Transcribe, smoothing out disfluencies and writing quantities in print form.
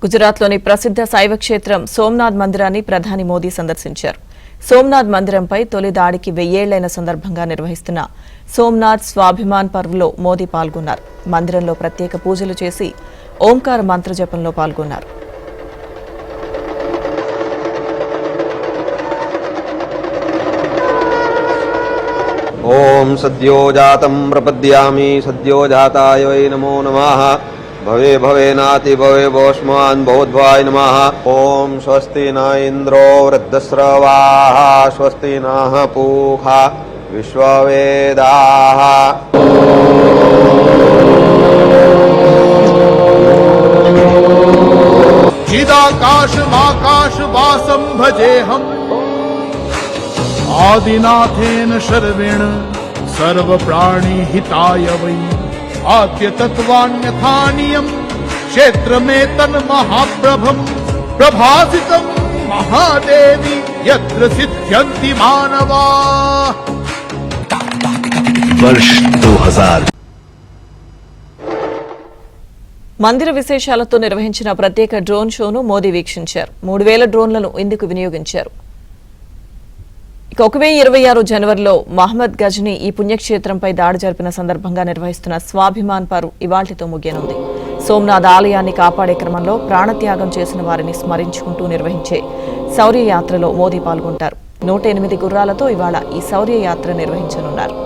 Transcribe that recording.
గుజరాత్లోని ప్రసిద్ధ శైవ క్షేత్రం సోమనాథ్ మందిరాన్ని ప్రధాని మోదీ సందర్శించారు. సోమనాథ్ మందిరంపై తొలి దాడికి 1000 ఏళ్లైన సందర్భంగా నిర్వహిస్తున్న సోమనాథ్ స్వాభిమాన్ పర్వ్లో మోదీ పాల్గొన్నారు. మందిరంలో ప్రత్యేక పూజలు చేసి ఓంకార మంత్ర జపంలో పాల్గొన్నారు. ఓం సద్యోజాతం ప్రపద్యామి సద్యోజాతాయ వై నమో నమః భవే భవేనాతి భవే భోష్మాన్ భవద్వాయ నమః. ఓం స్వస్తి న ఇంద్రో వృద్ధశ్రవాః స్వస్తి నః పూషా విశ్వవేదాః. चिदाकाशमाकाशवासं भजेऽहम् आदिनाथेन शर्वेण सर्वप्राणिहिताय वै आद्यतत्त्वान्यथानीयम् क्षेत्रमेतन्महाप्रभम् प्रभासितं महादेवी यत्र सिद्ध्यन्ति मानवाः. वर्ष 2000 మందిర విశేషాలతో నిర్వహించిన ప్రత్యేక డ్రోన్ షోను మోదీ వీక్షించారు. 3000 డ్రోన్లను ఇందుకు వినియోగించారు. 1026 జనవరిలో మహమ్మద్ గజ్నీ ఈ పుణ్యక్షేత్రంపై దాడి జరిపిన సందర్భంగా నిర్వహిస్తున్న స్వాభిమాన్ పర్వ్ ఇవాళ్టితో ముగియనుంది. సోమనాథ్ ఆలయాన్ని కాపాడే క్రమంలో ప్రాణత్యాగం చేసిన వారిని స్మరించుకుంటూ నిర్వహించే శౌర్య యాత్రలో మోదీ పాల్గొంటారు. 108 గుర్రాలతో ఇవాళ ఈ శౌర్య యాత్ర నిర్వహించనున్నారు.